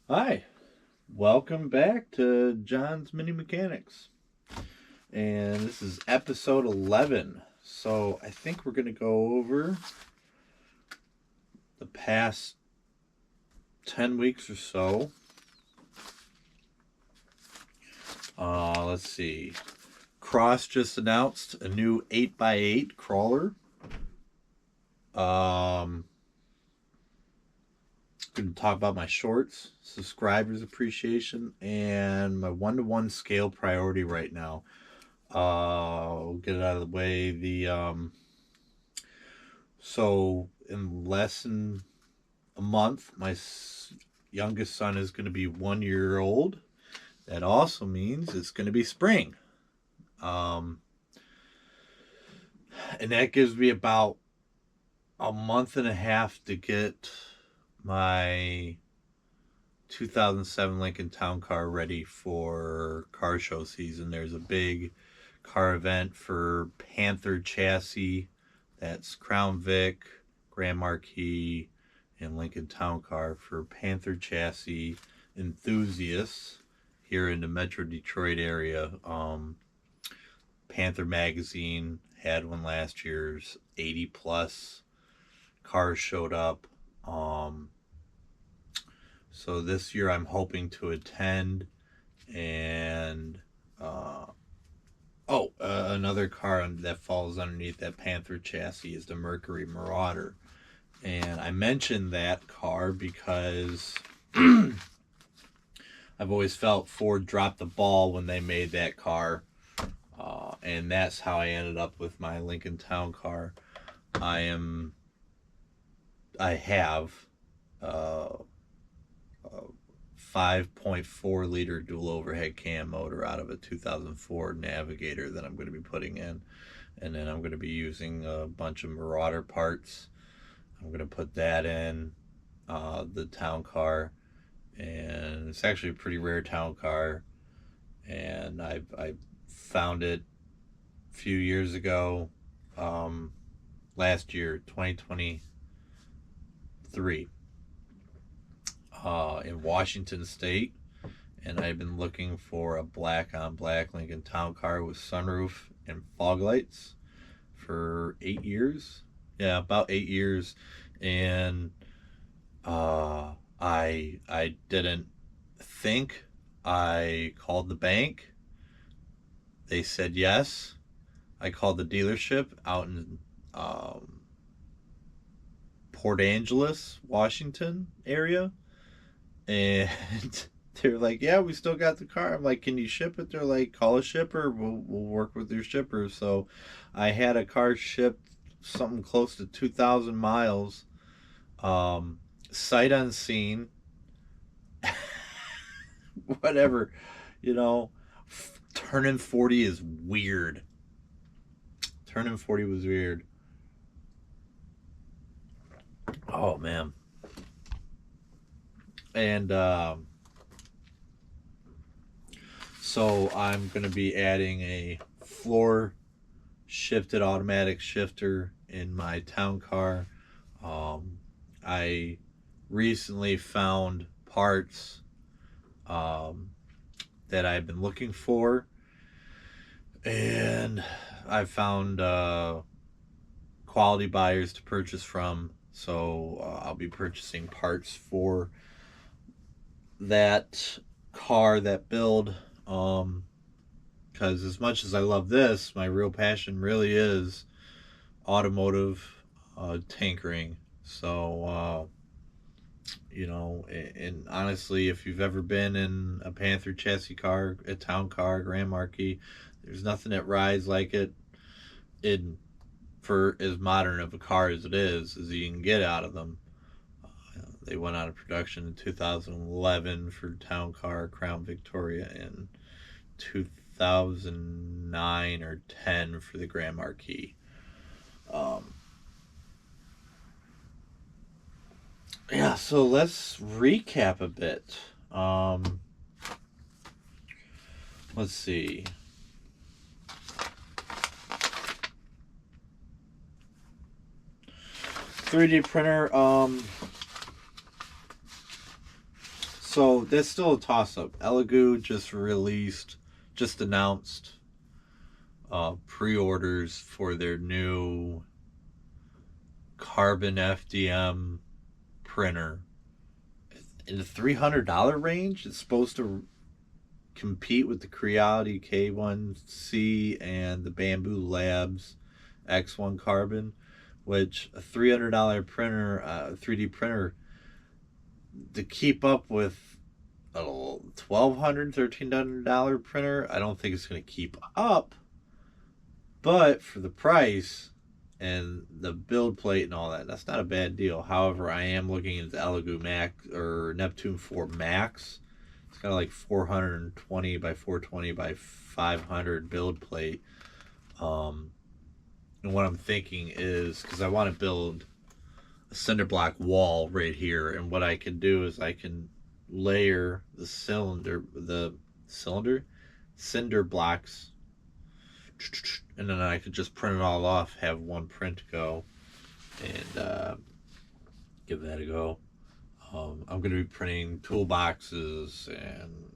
Hi, welcome back to John's Mini Mechanics. And this is episode 11. So I think we're going to go over the past 10 weeks or so. Let's see. Cross just announced a new 8x8 crawler. Going to talk about my shorts, subscribers appreciation, and my one-to-one scale priority right now. We'll get it out of the way. So in less than a month, my youngest son is going to be 1 year old. That also means it's going to be spring. Um, and that gives me about a month and a half to get my 2007 Lincoln Town Car ready for car show season. There's a big car event for Panther Chassis. That's Crown Vic, Grand Marquis, and Lincoln Town Car for Panther Chassis enthusiasts here in the Metro Detroit area. Panther Magazine had one last year's 80 plus cars showed up. So this year I'm hoping to attend and another car that falls underneath that Panther chassis is the Mercury Marauder. And I mentioned that car because I've always felt Ford dropped the ball when they made that car. And that's how I ended up with my Lincoln Town Car. I have a 5.4 liter dual overhead cam motor out of a 2004 Navigator that I'm going to be putting in. And then I'm going to be using a bunch of Marauder parts. I'm going to put that in the town car. And it's actually a pretty rare town car. And I found it a few years ago, last year, 2023, in Washington State. And I've been looking for a black on black Lincoln Town Car with sunroof and fog lights for 8 years. Yeah, about 8 years. And I didn't think. I called the bank. They said yes. I called the dealership out in Port Angeles, Washington area, and they're like, "Yeah, we still got the car." I'm like, "Can you ship it?" They're like, "Call a shipper. We'll work with your shipper." So I had a car shipped something close to 2,000 miles, sight unseen, whatever, you know. Turning 40 is weird. Turning 40 was weird. Oh man. And so I'm going to be adding a floor shifted automatic shifter in my town car. I recently found parts that I've been looking for, and I found quality buyers to purchase from. So I'll be purchasing parts for that car, that build. Because as much as I love this, my real passion really is automotive tinkering. So, and honestly, if you've ever been in a Panther chassis car, a town car, Grand Marquis, there's nothing that rides like it. In for as modern of a car as it is, as you can get out of them. They went out of production in 2011 for town car Crown Victoria and 2009 or 10 for the Grand Marquis. Um, yeah, so let's recap a bit. Let's see. 3D printer. So that's still a toss up. Elegoo just announced pre-orders for their new carbon FDM printer in the $300 range. It's supposed to compete with the Creality K1C and the Bamboo Labs X1 Carbon, which a $300 printer, 3D printer, to keep up with a $1,200, $1,300 printer, I don't think it's going to keep up. But for the price and the build plate and all that, that's not a bad deal. However, I am looking into Elegoo Max or Neptune 4 Max. It's got like 420 by 420 by 500 build plate. And what I'm thinking is, because I want to build a cinder block wall right here, and what I can do is I can layer the cinder blocks, and then I could just print it all off, have one print go, and give that a go. I'm going to be printing toolboxes and,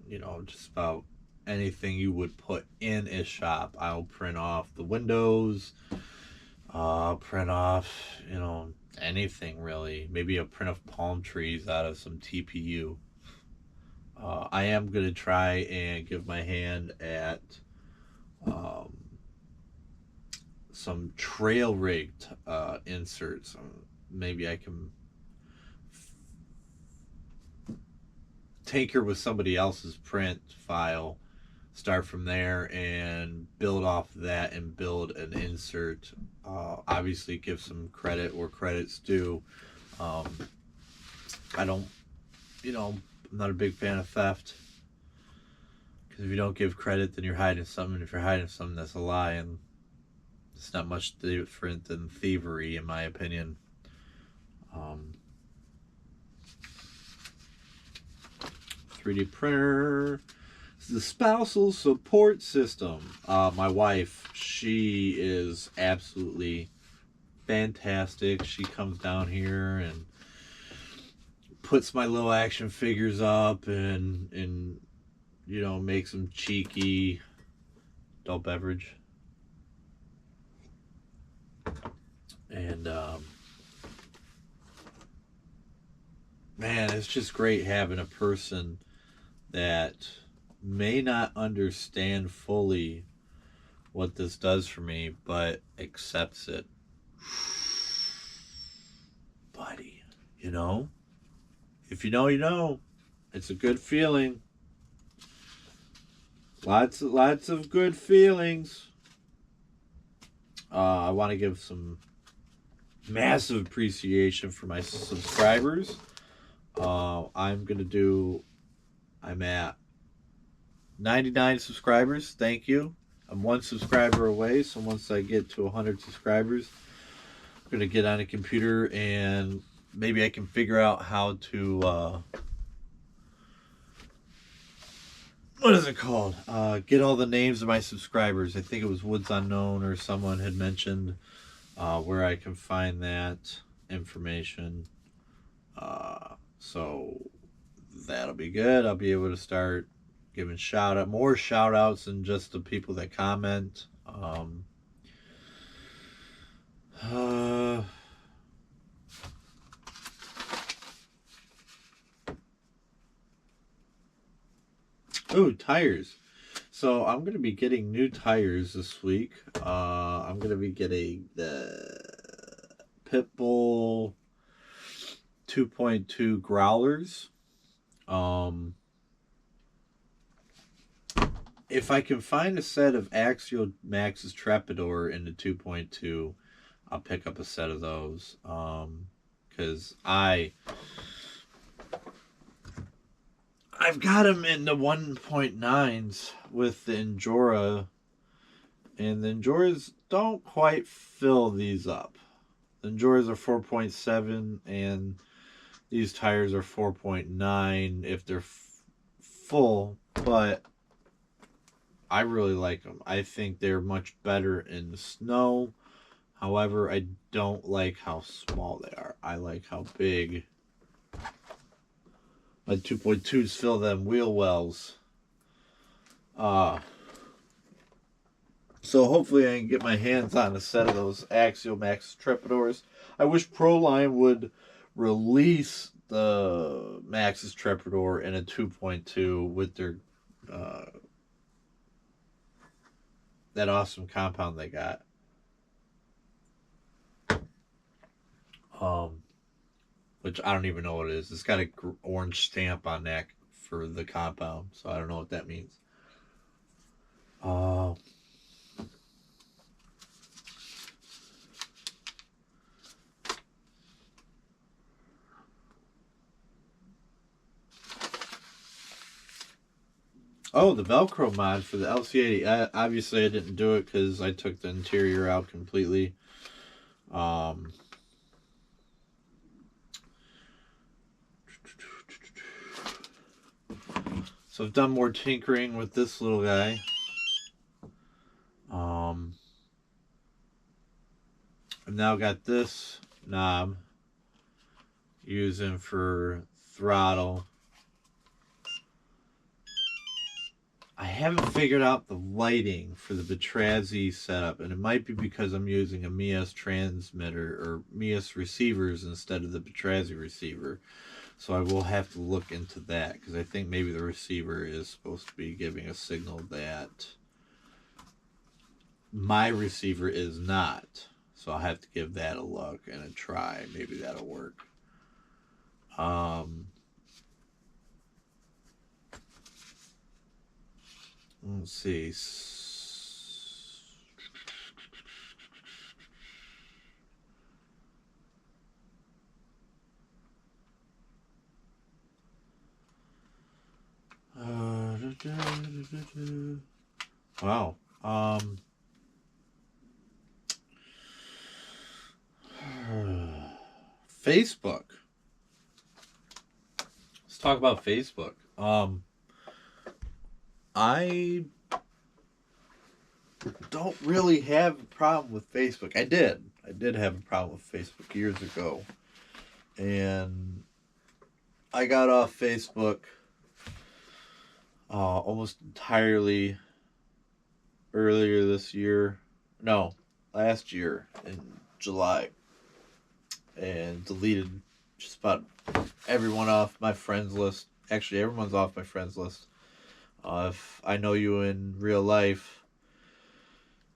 just about anything you would put in a shop. I'll print off the windows, print off, anything really. Maybe a print of palm trees out of some TPU. I am going to try and give my hand at some trail rigged inserts. Maybe I can tinker with somebody else's print file, start from there and build off that and build an insert. Obviously give some credit where credit's due. I don't, I'm not a big fan of theft, because if you don't give credit, then you're hiding something, and if you're hiding something, that's a lie, and it's not much different than thievery, in my opinion. 3D printer. This is the spousal support system. My wife, she is absolutely fantastic. She comes down here and puts my little action figures up and makes them cheeky. Adult beverage. And man, it's just great having a person that may not understand fully what this does for me, but accepts it. Buddy, if you know, you know. It's a good feeling. Lots of good feelings. I want to give some massive appreciation for my subscribers. I'm at 99 subscribers. Thank you. I'm one subscriber away, so once I get to 100 subscribers, I'm going to get on a computer and maybe I can figure out how to, what is it called? Get all the names of my subscribers. I think it was Woods Unknown or someone had mentioned where I can find that information. So that'll be good. I'll be able to start giving more shout outs than just the people that comment. Tires. So I'm going to be getting new tires this week. I'm going to be getting the Pitbull 2.2 growlers. If I can find a set of Axial Max's Trapidor in the 2.2, I'll pick up a set of those. Because I've got them in the 1.9s with the Endura, and the Enduras don't quite fill these up. The Enduras are 4.7, and these tires are 4.9 if they're full, but I really like them. I think they're much better in the snow. However, I don't like how small they are. I like how big My 2.2s fill them wheel wells. So hopefully I can get my hands on a set of those Axial Max Trepadors. I wish Proline would release the Maxxis Trepador in a 2.2 with their that awesome compound they got. Which I don't even know what it is. It's got a orange stamp on that for the compound, so I don't know what that means. Oh, the Velcro mod for the LC80. Obviously, I didn't do it because I took the interior out completely. So I've done more tinkering with this little guy. I've now got this knob using for throttle. I haven't figured out the lighting for the Batrazzi setup, and it might be because I'm using a Mias transmitter or Mias receivers instead of the Batrazzi receiver. So I will have to look into that because I think maybe the receiver is supposed to be giving a signal that my receiver is not. So I'll have to give that a look and a try. Maybe that'll work. Let's see. Wow. Facebook. Let's talk about Facebook. I don't really have a problem with Facebook. I did have a problem with Facebook years ago. And I got off Facebook almost entirely earlier this year. No, last year in July. And deleted just about everyone off my friends list. Actually, everyone's off my friends list. If I know you in real life,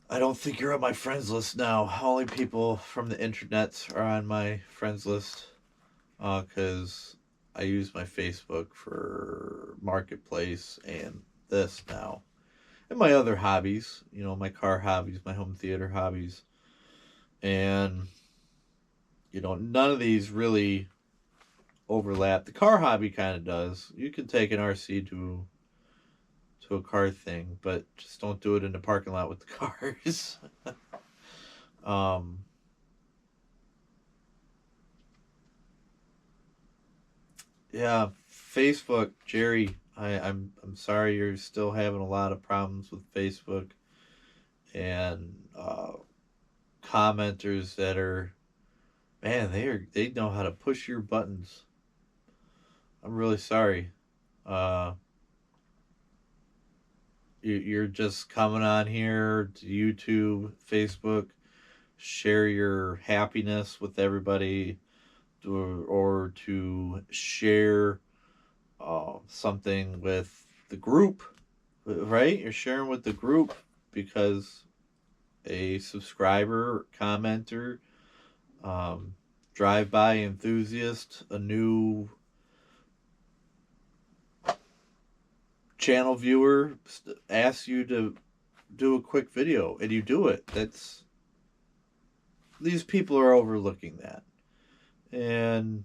I don't think you're on my friends list now. Only people from the internet are on my friends list. Because I use my Facebook for Marketplace and this now. And my other hobbies, my car hobbies, my home theater hobbies. And, none of these really overlap. The car hobby kind of does. You can take an RC to a car thing, but just don't do it in the parking lot with the cars. Yeah, Facebook, Jerry. I'm sorry you're still having a lot of problems with Facebook and commenters that are, man, they know how to push your buttons. I'm really sorry. You're just coming on here to YouTube, Facebook, share your happiness with everybody, or to share something with the group, right? You're sharing with the group because a subscriber, commenter, drive-by enthusiast, a new channel viewer asks you to do a quick video and you do it. These people are overlooking that. And,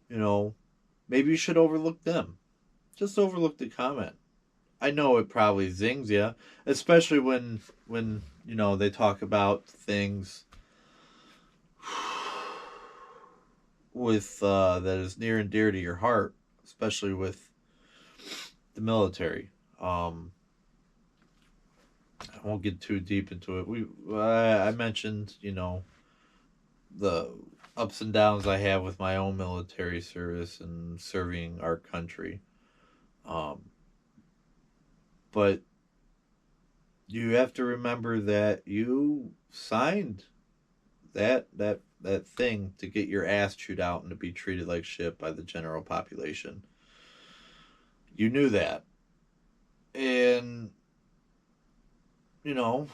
maybe you should overlook them. Just overlook the comment. I know it probably zings you, especially when they talk about things with that is near and dear to your heart, especially with the military. I won't get too deep into it. I mentioned, the ups and downs I have with my own military service and serving our country. Um, but you have to remember that you signed that thing to get your ass chewed out and to be treated like shit by the general population. You knew that. And you know,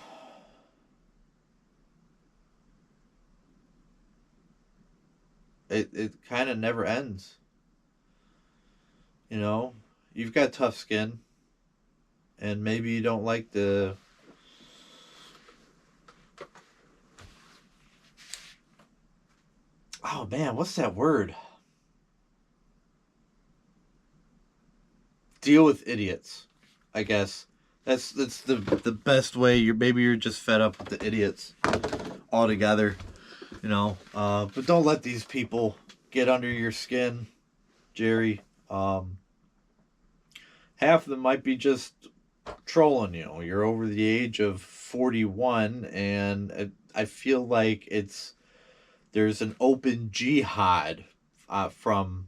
it kind of never ends. You know, you've got tough skin, and maybe you don't like the. Oh man, what's that word? Deal with idiots. I guess that's the best way. You're just fed up with the idiots altogether. But don't let these people get under your skin, Jerry. Half of them might be just trolling you. You're over the age of 41, and I feel like there's an open jihad from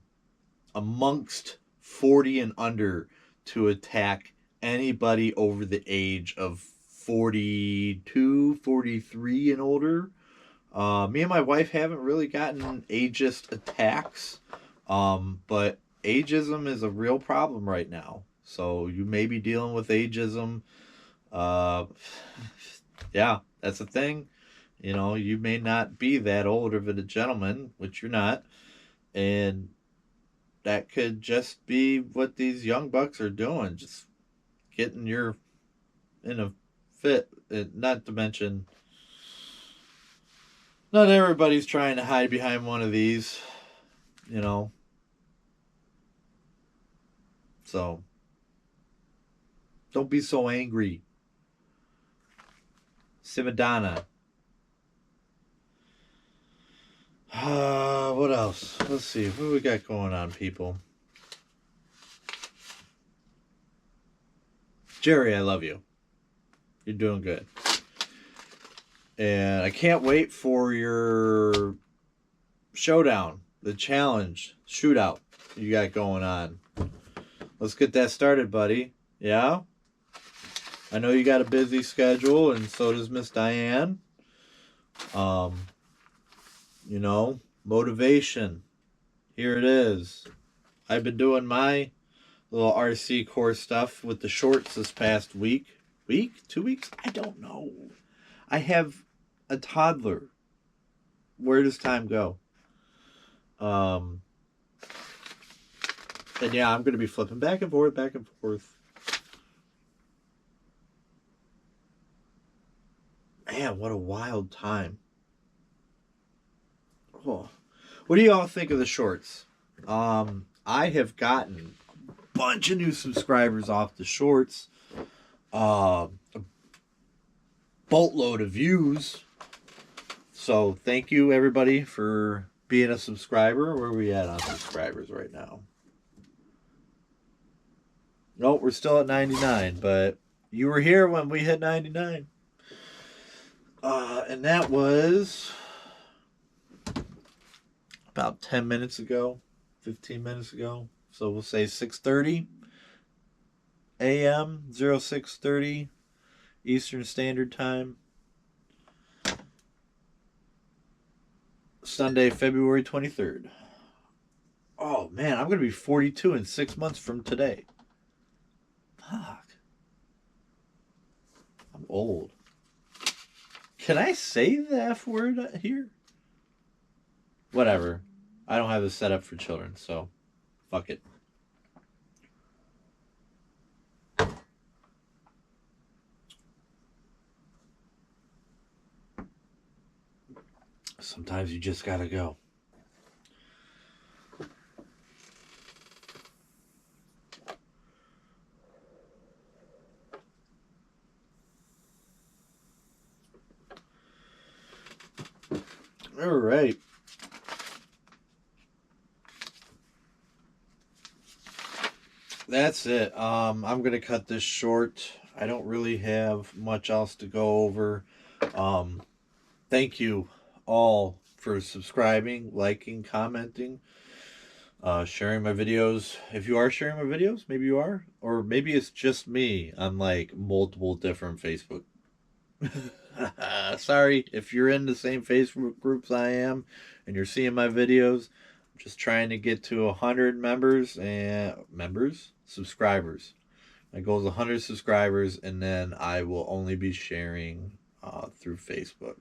amongst 40 and under to attack anybody over the age of 42, 43 and older. Me and my wife haven't really gotten ageist attacks, but ageism is a real problem right now. So you may be dealing with ageism. Uh, yeah, that's a thing. You may not be that old of a gentleman, which you're not, and that could just be what these young bucks are doing, just getting your in a fit. Not to mention, not everybody's trying to hide behind one of these, you know. So don't be so angry. Simadonna. What else? Let's see. What do we got going on, people? Jerry, I love you. You're doing good. And I can't wait for your showdown, the challenge, shootout you got going on. Let's get that started, buddy. Yeah? I know you got a busy schedule, and so does Miss Diane. Motivation. Here it is. I've been doing my little RC course stuff with the shorts this past week. 2 weeks? I don't know. I have a toddler. Where does time go? And yeah, I'm going to be flipping back and forth, back and forth. Man, what a wild time. Oh. What do you all think of the shorts? I have gotten a bunch of new subscribers off the shorts. A boatload of views. So thank you everybody for being a subscriber. Where are we at on subscribers right now? Nope, we're still at 99, but you were here when we hit 99. And that was about 10 minutes ago, 15 minutes ago. So we'll say 6:30 a.m., 06:30 Eastern Standard Time. Sunday, February 23rd. Oh, man, I'm going to be 42 in 6 months from today. Fuck. I'm old. Can I say the F word here? Whatever. I don't have this set up for children, so fuck it. Sometimes you just gotta go. All right. That's it. I'm gonna cut this short. I don't really have much else to go over. Thank you all for subscribing, liking, commenting, sharing my videos. If you are sharing my videos, maybe you are, or maybe it's just me on like multiple different Facebook. Sorry if you're in the same Facebook groups I am, and you're seeing my videos. I'm just trying to get to 100 subscribers. My goal is 100 subscribers, and then I will only be sharing through Facebook.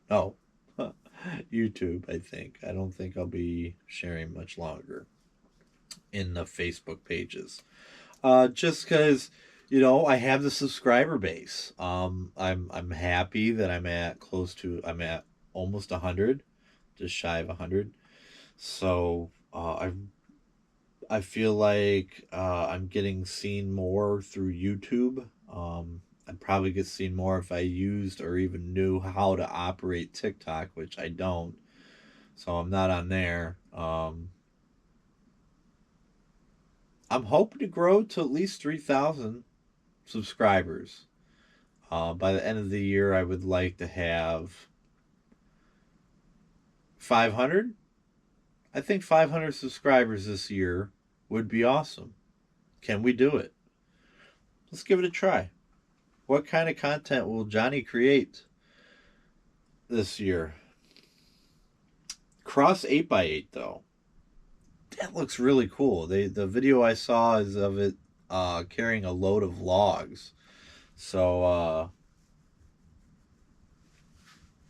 No, YouTube, I think. I don't think I'll be sharing much longer in the Facebook pages. Just because, I have the subscriber base. I'm happy that I'm at almost 100, just shy of 100. So I feel like I'm getting seen more through YouTube. I'd probably get seen more if I used or even knew how to operate TikTok, which I don't. So I'm not on there. I'm hoping to grow to at least 3,000 subscribers. By the end of the year, I would like to have 500. I think 500 subscribers this year would be awesome. Can we do it? Let's give it a try. What kind of content will Johnny create this year? Cross 8x8 though. That looks really cool. The video I saw is of it carrying a load of logs. So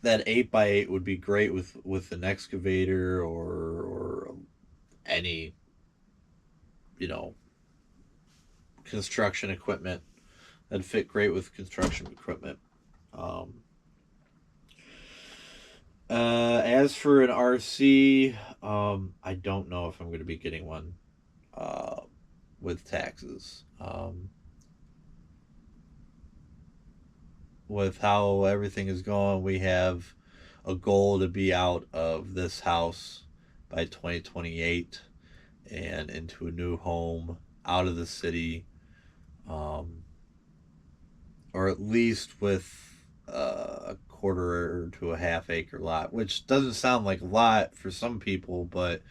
that 8x8 would be great with an excavator or any construction equipment. That'd fit great with construction equipment. As for an RC, I don't know if I'm going to be getting one with taxes. With how everything is going, we have a goal to be out of this house by 2028 and into a new home out of the city, or at least with a quarter to a half acre lot, which doesn't sound like a lot for some people, but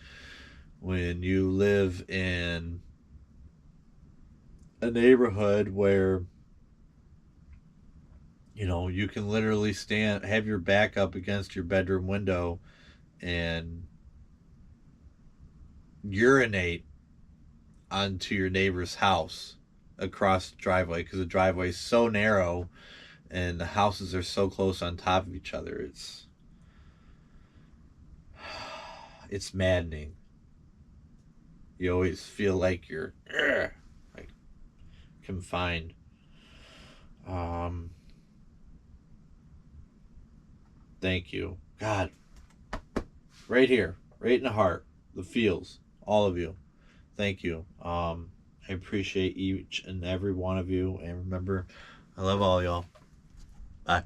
when you live in a neighborhood where you can literally have your back up against your bedroom window and urinate onto your neighbor's house across the driveway, because the driveway is so narrow and the houses are so close on top of each other. It's maddening. You always feel like you're like confined. Thank you, God. Right here, right in the heart, the feels, all of you. Thank you. I appreciate each and every one of you, and remember, I love all y'all. Bye.